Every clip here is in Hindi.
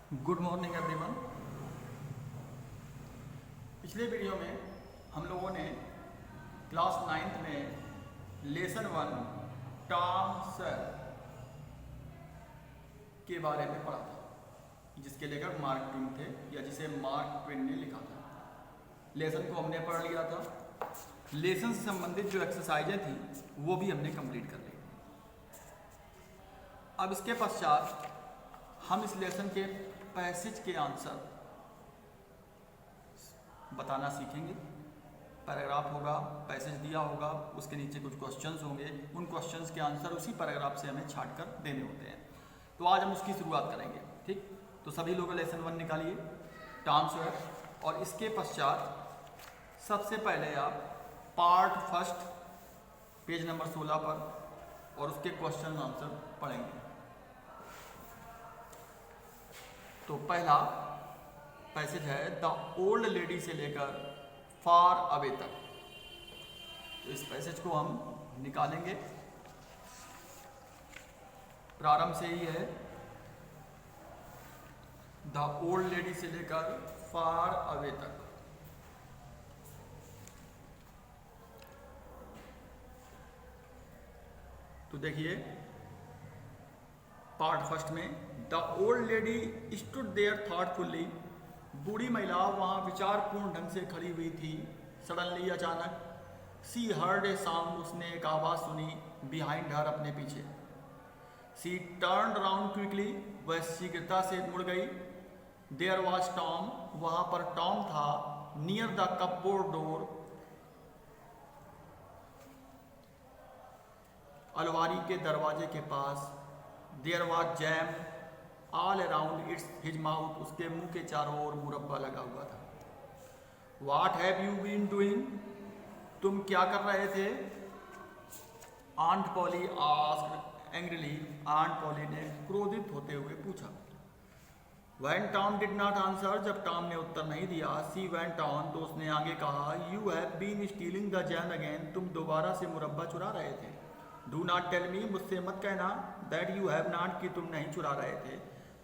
Good morning everyone. पिछले वीडियो में हम लोगों ने क्लास 9th में लेसन 1 टॉम सॉयर के बारे में पढ़ा था, जिसके लेखक मार्क ट्वेन थे या जिसे मार्क ट्वेन ने लिखा था। लेसन को हमने पढ़ लिया था। लेसन से संबंधित जो एक्सरसाइजें थी वो भी हमने कंप्लीट कर ली। अब इसके पश्चात हम इस लेसन के पैसेज के आंसर बताना सीखेंगे। पैराग्राफ होगा, पैसेज दिया होगा, उसके नीचे कुछ क्वेश्चंस होंगे, उन क्वेश्चंस के आंसर उसी पैराग्राफ से हमें छांट कर देने होते हैं। तो आज हम उसकी शुरुआत करेंगे। ठीक, तो सभी लोग लेसन 1 निकालिए, टॉम सॉयर, और इसके पश्चात सबसे पहले आप पार्ट फर्स्ट पेज नंबर 16 पर और उसके क्वेश्चन आंसर पढ़ेंगे। तो पहला पैसेज है द ओल्ड लेडी से लेकर फार अवे तक। तो इस पैसेज को हम निकालेंगे। प्रारंभ से ही है, द ओल्ड लेडी से लेकर फार अवे तक। तो देखिए पार्ट फर्स्ट में, the old lady stood there thoughtfully. बूढ़ी महिला वहां विचारपूर्ण ढंग से खड़ी हुई थी। सडनली अचानक, सी हर्ड ए साउंड, उसने एक आवाज सुनी, बिहाइंड हर, अपने पीछे। सी टर्न्ड राउंड क्विकली, वह शीघ्रता से मुड़ गई। देयर वॉज टॉम, वहां पर टॉम था। नियर द कपबोर्ड डोर, अलमारी के दरवाजे के पास। There was jam all around its his mouth, उसके मुंह के चारों ओर मुरब्बा लगा हुआ था। What have you been doing, तुम क्या कर रहे थे? Aunt Polly asked angrily, aunt Polly ने क्रोधित होते हुए पूछा। When Tom did not answer, जब टॉम ने उत्तर नहीं दिया, सी वेंट ऑन, तो उसने आगे कहा, you have been stealing the jam again, तुम दोबारा से मुरब्बा चुरा रहे थे। डू नॉट टेल मी, मुझसे मत कहना, दैट यू हैव नॉट, कि तुम नहीं चुरा रहे थे।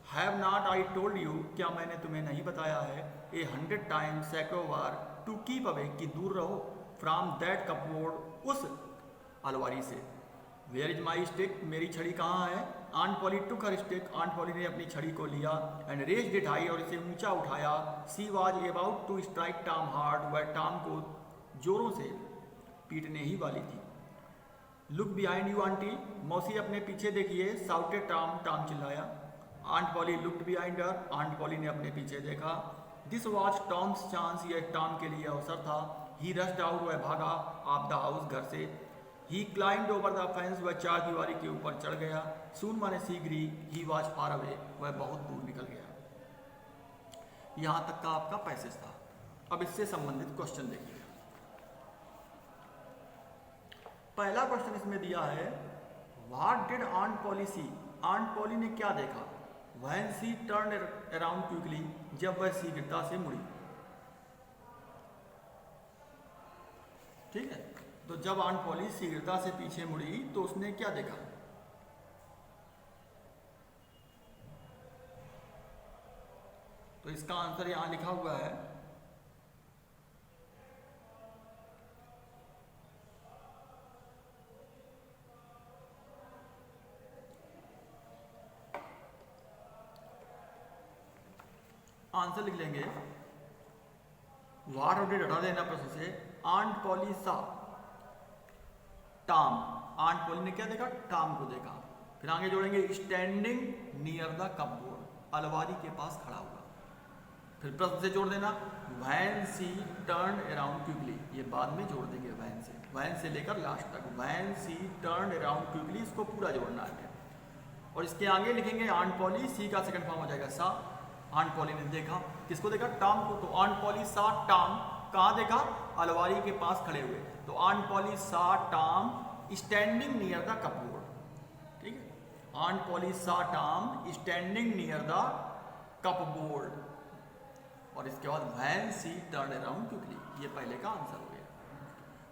Have not I told you, क्या मैंने तुम्हें नहीं बताया है, 100 टाइम्स, सैकड़ों बार, टू कीप अवे, कि दूर रहो, फ्रॉम दैट कपबोर्ड, उस अलमारी से। वेयर इज माई स्टिक, मेरी छड़ी कहाँ है? Aunt Polly took her stick, aunt Polly ने अपनी छड़ी को लिया। एंड रेज्ड इट हाई, और इसे ऊंचा उठाया। She was about to strike Tom hard, वह टॉम को जोरों से पीटने ही वाली थी। लुक बिहाइंड यू आंटी, मौसी अपने पीछे देखिए, साउटेड टॉम, टॉम चिल्लाया। Aunt Polly looked behind her, aunt Polly ने अपने पीछे देखा। दिस वॉज टॉम्स चांस, यह टॉम के लिए अवसर था। ही रश्ड आउट, वह भागा ऑफ द हाउस, घर से। ही क्लाइंब्ड ओवर द फेंस, वह चार दीवारी के ऊपर चढ़ गया। सून माने शीघ्र ही, ही वॉज फार अवे, वह बहुत दूर निकल गया। यहां तक का आपका पैसेज था। अब इससे संबंधित क्वेश्चन देखिए। पहला क्वेश्चन इसमें दिया है, what did aunt Polly see, aunt Polly ने क्या देखा? When she turn around quickly, जब वह शीघ्रता से मुड़ी। ठीक है, तो जब आंट पॉली शीघ्रता से पीछे मुड़ी तो उसने क्या देखा? तो इसका आंसर यहां लिखा हुआ है, आंसर लिख लेंगे। वाट डिड हटा देना प्रश्न से। Aunt Polly saw Tom, aunt Polly ने क्या देखा? टॉम को देखा। फिर आगे जोड़ेंगे, स्टैंडिंग नियर द कपबोर्ड, अलमारी के पास खड़ा हुआ। फिर प्रश्न से जोड़ देना, वैन सी टर्न अराउंड क्विकली, ये बाद में जोड़ देंगे वैन से, वैन से लेकर लास्ट तक। वैन सी टर्न अराउंड क्विकली, इसको पूरा जोड़ना है। और इसके आगे लिखेंगे आंट पॉली, सी का सेकंड फॉर्म हो जाएगा सा। आंट पॉली ने देखा, किसको देखा? टॉम को। तो आंट पॉली सा टॉम, कहाँ देखा? अलमारी के पास खड़े हुए। तो aunt Polly saw Tom standing near the cupboard. ठीक है, aunt Polly saw Tom standing near the cupboard. और इसके बाद when she turn around quickly, ये पहले का आंसर हो गया।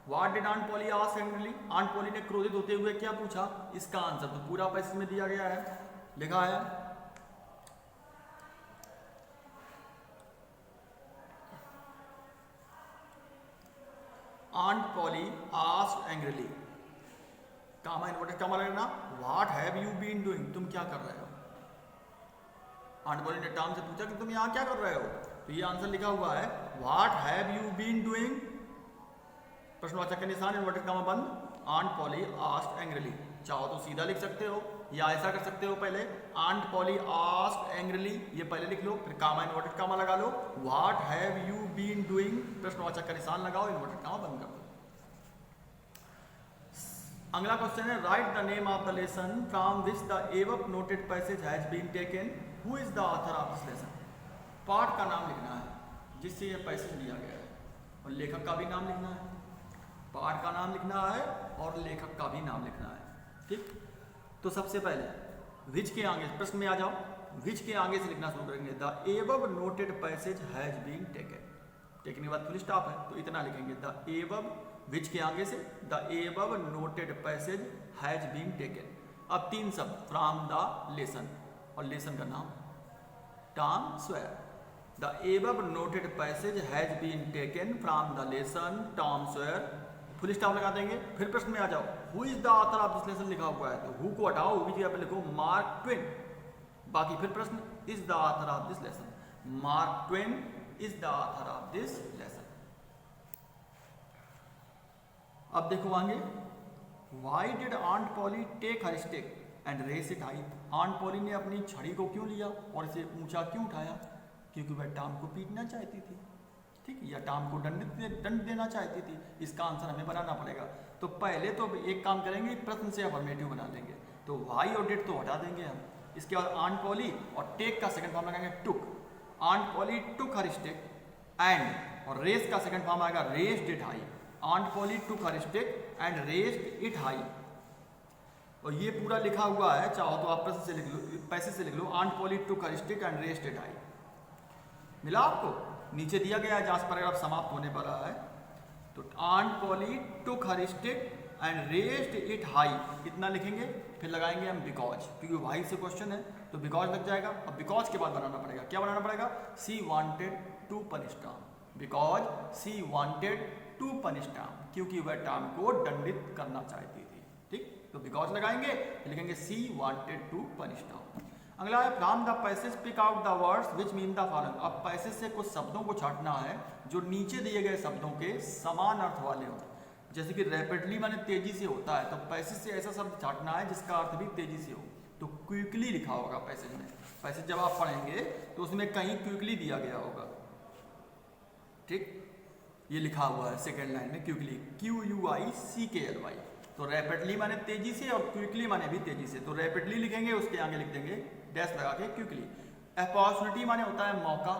What did aunt Polly ask angrily, aunt Polly ने क्रोधित होते हुए क्या पूछा? इसका आंसर तो पूरा पैसेज में दिया गया है, लिखा है aunt Polly asked angrily, comma inverted comma लगना, what have you been doing, तुम क्या कर रहे हो। आंट पॉली ने टॉम से पूछा कि तुम यहाँ क्या कर रहे हो, तो ये आंसर लिखा हुआ है what have you been doing, प्रश्नवाचक का निशान, इन्वर्टेड कामा बंद, आंट पॉली आस्क्ड एंग्रीली। चाहो तो सीधा लिख सकते हो या ऐसा कर सकते हो, पहले आंट पॉली आस्क्ड एंग्रीली ये पहले लिख लो, फिर कामा इन्वर्टेड कामा लगा लो, what have you been doing प्रश्नवाचक का निशान लगाओ, इन्वर्टेड कामा बंद कर दो। अगला क्वेश्चन है write the name of the lesson from which the above noted passage has been taken, who is the author of this lesson. पाठ का नाम लिखना है जिससे ये पैसेज लिया गया है, और लेखक का भी नाम लिखना है, पाठ का नाम लिखना है और लेखक का भी नाम लिखना है, ठीक। तो सबसे पहले विच के आगे, प्रश्न में आ जाओ, विच के आगे से लिखना शुरू करेंगे, the above noted passage has been taken, taken के बाद फुल स्टॉप है तो इतना लिखेंगे, द एबव, विच के आगे से the above noted passage has been taken. अब तीन शब्द फ्रॉम द लेसन, और लेसन का नाम Tom Sawyer, the above noted passage has been taken from the lesson Tom Sawyer, full stop लगा देंगे। फिर प्रश्न में आ जाओ, who is the author of this lesson लिखा हुआ है तो हु को हटाओ, हु की जगह पे लिखो मार्क ट्वेन, बाकी फिर प्रश्न is the author of this lesson, mark Twain is the author of this lesson. अब देखो आगे, why did aunt Polly take her stick and raise it high, aunt Polly ने अपनी छड़ी को क्यों लिया और इसे ऊंचा क्यों उठाया, क्योंकि वह टॉम को पीटना चाहती थी, ठीक, या टॉम को दंड देना चाहती थी। इसका आंसर हमें बनाना पड़ेगा। तो पहले तो एक काम करेंगे, प्रश्न से अफर्मेटिव बना लेंगे, तो वाई और डिड तो हटा देंगे हम, इसके बाद आंट पॉली और टेक का सेकंड फॉर्म लगाएंगे took, aunt Polly took her stick and, और रेस का सेकंड फॉर्म आएगा raised it high, aunt Polly took her stick and raised it high. और ये पूरा लिखा हुआ है, चाहो तो आप प्रश्न से लिख लो, पैसे से लिख लो, aunt Polly took her stick and raised it high. मिला आपको, नीचे दिया गया है जहां पैराग्राफ समाप्त होने वाला है, तो aunt Polly took her stick and raised it high इतना लिखेंगे, फिर लगाएंगे हम बिकॉज, क्योंकि वाई से क्वेश्चन है तो बिकॉज लग जाएगा। अब बिकॉज के बाद बनाना पड़ेगा, क्या बनाना पड़ेगा, she wanted to punish Tom, because she wanted to punish Tom, क्योंकि वह टॉम को दंडित करना चाहती थी, ठीक। तो बिकॉज लगाएंगे, लिखेंगे she wanted to punish Tom. अगला है from the passage pick out the words which mean the following, अब पैसेज से कुछ शब्दों को छांटना है जो नीचे दिए गए शब्दों के समान अर्थ वाले हों। जैसे कि रैपिडली माने तेजी से होता है, तो पैसेज से ऐसा शब्द छांटना है जिसका अर्थ भी तेजी से हो, तो क्विकली लिखा होगा पैसेज में। पैसेज जब आप पढ़ेंगे तो उसमें कहीं क्विकली दिया गया होगा, ठीक, ये लिखा हुआ है सेकेंड लाइन में क्विकली, QUICKLY, तो रैपिडली माने तेजी से और क्विकली माने भी तेजी से, तो रैपिडली लिखेंगे, उसके आगे लिख देंगे डैश लगा के क्विकली। अपॉर्चुनिटी माने होता है मौका,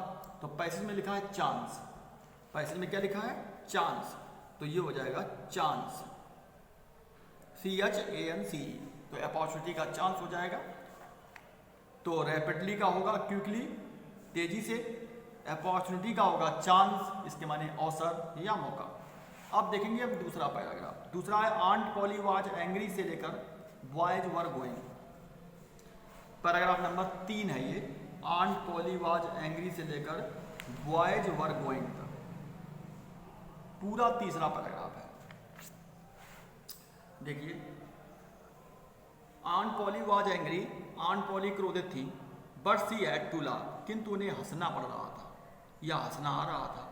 तो पैसेज में लिखा है चांस, पैसेज में क्या लिखा है, चांस, तो ये हो जाएगा चांस, CHANCE, तो अपॉर्चुनिटी का चांस हो जाएगा। तो रैपिडली का होगा क्विकली तेजी से, अपॉर्चुनिटी का होगा चांस, इसके माने अवसर या मौका। अब देखेंगे अब दूसरा पैराग्राफ, दूसरा है आंट पॉली वाज एंग्री से लेकर boys were going, paragraph number 3 है ये, आंट पॉली वाज एंग्री से लेकर बॉयज वर गोइंग तक, पूरा तीसरा पैराग्राफ है। देखिए, aunt Polly was angry, aunt Polly क्रोधित थी, but she had to laugh, किंतु उन्हें हंसना पड़ रहा था या हंसना आ रहा था।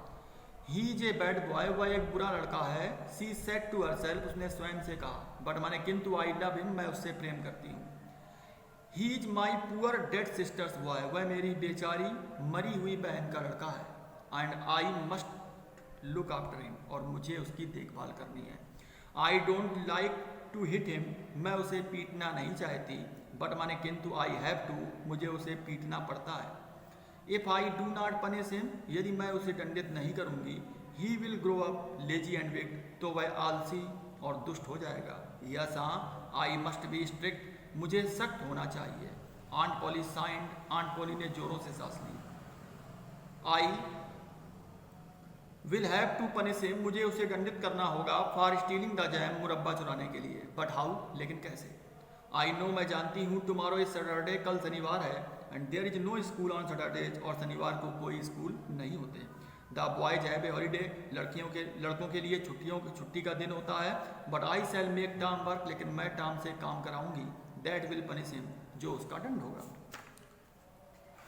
He is a bad boy, वह एक बुरा लड़का है। सी सेड टू हरसेल्फ, उसने स्वयं से कहा, बट माने किंतु आई लव हिम, मैं उससे प्रेम करती हूँ। He is my poor dead sister's boy, वह मेरी बेचारी मरी हुई बहन का लड़का है। And I must look after him, और मुझे उसकी देखभाल करनी है। I don't like to hit him, मैं उसे पीटना नहीं चाहती, बट माने किंतु आई हैव टू, मुझे उसे पीटना पड़ता है। If I do not punish him, यदि मैं उसे दंडित नहीं करूंगी, he will grow up lazy and weak, तो वह आलसी और दुष्ट हो जाएगा। यस हाँ, आई मस्ट बी स्ट्रिक्ट, मुझे सख्त होना चाहिए। Aunt Polly sighed, aunt Polly ने जोरों से सांस ली। I will have to punish him, मुझे उसे दंडित करना होगा, फॉर स्टीलिंग द जैम, मुरब्बा चुराने के लिए। बट हाउ, लेकिन कैसे। आई नो, मैं जानती हूँ, टुमारो इज सैटरडे, कल शनिवार है, and there is no school on Saturdays, और शनिवार को कोई स्कूल नहीं होते। The boys have a holiday, लड़कों के लिए छुट्टी का दिन होता है। But I shall make Tom work, लेकिन मैं टॉम से काम कराऊंगी। दैट विल पनिश हिम, जो उसका दंड होगा।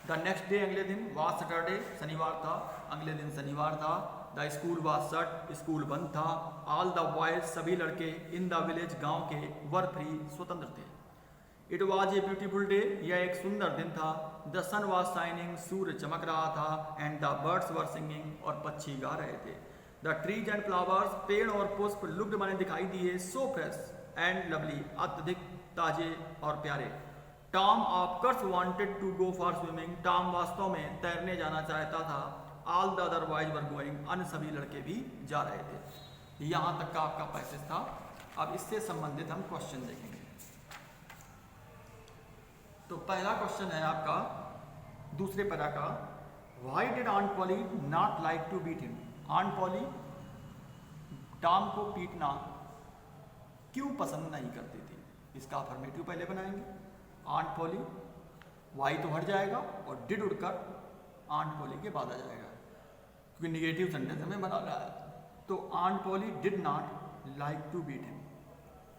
द नेक्स्ट डे, अगले दिन, वाज सैटरडे, शनिवार था, अगले दिन शनिवार था। The school was shut, school बंद था। ऑल द बॉयज, सभी लड़के, इन द विलेज, गांव के, वर फ्री, स्वतंत्र थे। It was a beautiful day, यह एक सुंदर दिन था। द सन वॉज शाइनिंग, सूर्य चमक रहा था। And the birds were singing, और पक्षी गा रहे थे। द ट्रीज एंड फ्लावर्स, पेड़ और पुष्प, लुक्ड माने दिखाई दिए, सो फ्रेश एंड लवली, अत्यधिक ताजे और प्यारे। Tom of course wanted to go for swimming, Tom वास्तव में तैरने जाना चाहता था। All the other boys were going, अन्य सभी लड़के भी जा रहे थे। यहाँ तक का आपका पैसेज था। अब इससे संबंधित हम क्वेश्चन देखेंगे। तो पहला क्वेश्चन है आपका दूसरे पैरा का, why did aunt Polly not like to beat him. Aunt Polly Tom को पीटना क्यों पसंद नहीं करती थी। इसका अफर्मेटिव पहले बनाएंगे। आंट पॉली, वाई तो हट जाएगा और डिड उड़कर आंट पॉली के बाद आ जाएगा, क्योंकि निगेटिव सेंटेंस हमें बना रहा है। तो aunt Polly did not like to beat him,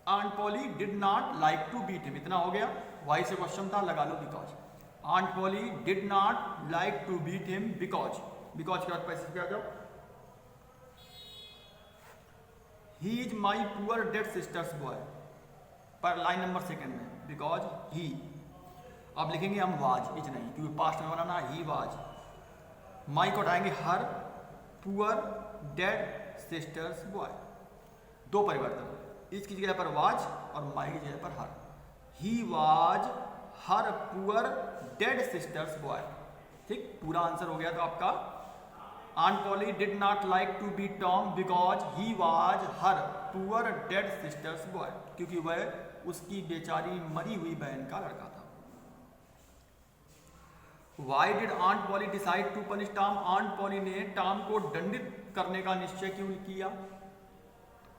aunt Polly did not like to beat him, इतना हो गया। वाई से क्वेश्चन था, लगा लो because. Aunt Polly did not like to beat him because, because के बाद पैसे पे आ जाओ। He is my poor dead sister's boy, पर लाइन नंबर सेकंड में, बिकॉज ही। अब लिखेंगे हम वाज, इज नहीं, क्योंकि पास्ट में बनाना, ही वाज। माई को उठाएंगे हर, पुअर डेड सिस्टर्स बॉय, दो परिवर्तन, इसकी जगह पर वाज और माई की जगह पर her. He was her poor dead sister's boy. ठीक, पूरा आंसर हो गया। तो आपका aunt Polly did not like to be Tom because he was her poor dead sister's boy, क्योंकि वह उसकी बेचारी मरी हुई बहन का लड़का था। Why did aunt Polly decide to punish Tom, aunt Polly ने टॉम को दंडित करने का निश्चय क्यों किया।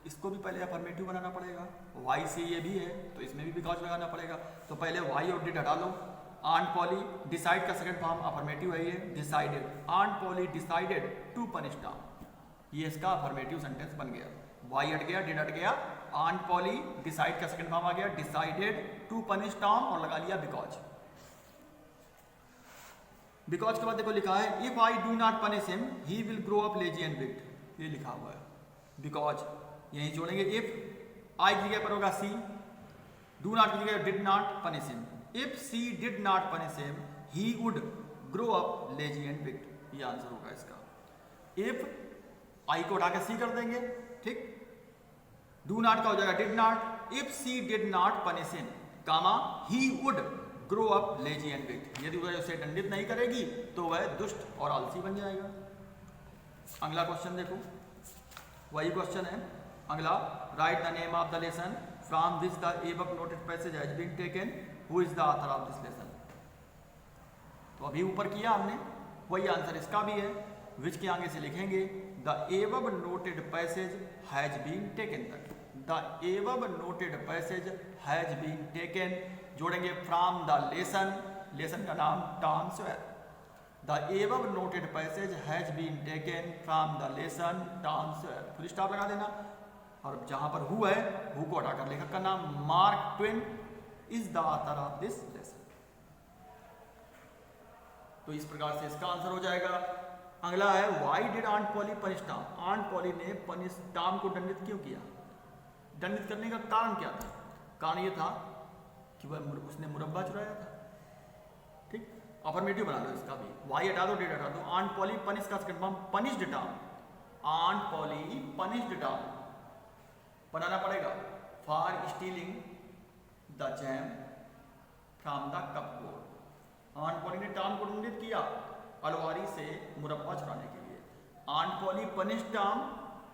इसको भी पहले अफर्मेटिव बनाना पड़ेगा। वाई से ये भी है तो इसमें भी बिकॉज लगाना पड़ेगा। तो पहले वाई और डिड हटा लो। आंट पॉली, डिसाइड का सेकंड फॉर्म अफर्मेटिव है ये, decided. Aunt Polly decided to punish Tom, ये इसका अफर्मेटिव सेंटेंस बन गया। वाई हट गया, डिड हट गया, आंट पॉली, डिसाइड का सेकंड फॉर्म आ गया, डिसाइडेड टू पनिश टॉम, और लगा लिया बिकॉज। बिकॉज के बाद देखो लिखा है, if I do not punish him he will grow up lazy and wicked, ये लिखा हुआ है। बिकॉज यही जोड़ेंगे, इफ आई की जगह पर होगा सी, डू नॉट की जगह did not punish him. If she did not punish him he would grow up lazy and wicked, ये आंसर होगा इसका। इफ आई को उठा के सी कर देंगे, ठीक, डू नॉट का हो जाएगा did not. If she did not punish him comma he would grow up lazy and wicked, यदि वह उसे दंडित नहीं करेगी तो वह दुष्ट और आलसी बन जाएगा। अगला क्वेश्चन देखो, वही क्वेश्चन है अगला, write the name of the lesson from this the above noted passage has been taken, who is the author of this lesson. तो अभी ऊपर किया हमने, वही आंसर इसका भी है। विच के आगे से लिखेंगे, the above noted passage has been taken तक, the above noted passage has been taken, जोड़ेंगे फ्रॉम द लेसन, लेसन का नाम Tom Sawyer. The above noted passage has been taken from the lesson Tom Sawyer, full stop लगा देना। और जहां पर हु है, हु को हटाकर लेखक का नाम, mark Twain is the author of this lesson. तो इस प्रकार से इसका आंसर हो जाएगा। अगला है, why did aunt Polly punish Tom, aunt Polly ने पनिश टॉम को दंडित क्यों किया। दंडित करने का कारण क्या था। कारण ये था कि वह उसने मुरब्बा चुराया था। ठीक, अफर्मेटिव बना लो इसका भी, वाई हटा दो, डिड हटा दो। आंट पॉली पनिश का second form punished Tom, aunt Polly punished Tom बनाना पड़ेगा, for stealing the jam from the cupboard. Aunt Polly ने टॉम को दंडित किया अलमारी से मुरब्बा चुराने के लिए। Aunt Polly punish Tom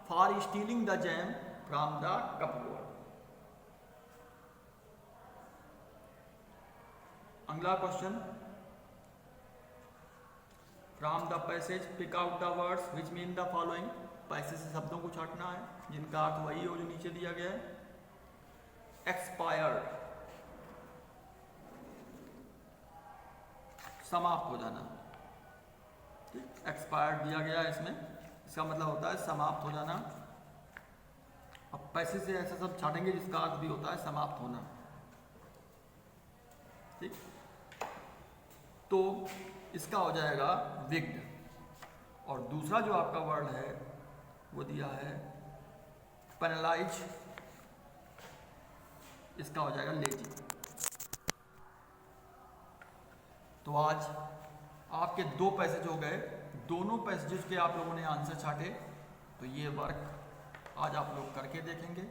for stealing the jam from the cupboard. अगला question, from the passage pick out the words which mean the following, passage से शब्दों को छांटना है जिनका अर्थ वही हो जो नीचे दिया गया है। एक्सपायर्ड, समाप्त हो जाना। ठीक, एक्सपायर्ड दिया गया है इसमें, इसका मतलब होता है समाप्त हो जाना। अब पैसे से ऐसा सब छाटेंगे जिसका अर्थ भी होता है समाप्त होना। ठीक, तो इसका हो जाएगा विग्ड। और दूसरा जो आपका वर्ड है वो दिया है पेनलाइज, इसका हो जाएगा लेजी। तो आज आपके 2 पैसेज हो गए, दोनों पैसेजेस के आप लोगों ने आंसर छाटे। तो ये वर्क आज आप लोग करके देखेंगे।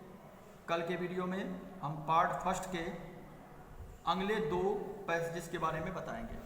कल के वीडियो में हम पार्ट फर्स्ट के अगले 2 पैसेजेस के बारे में बताएंगे।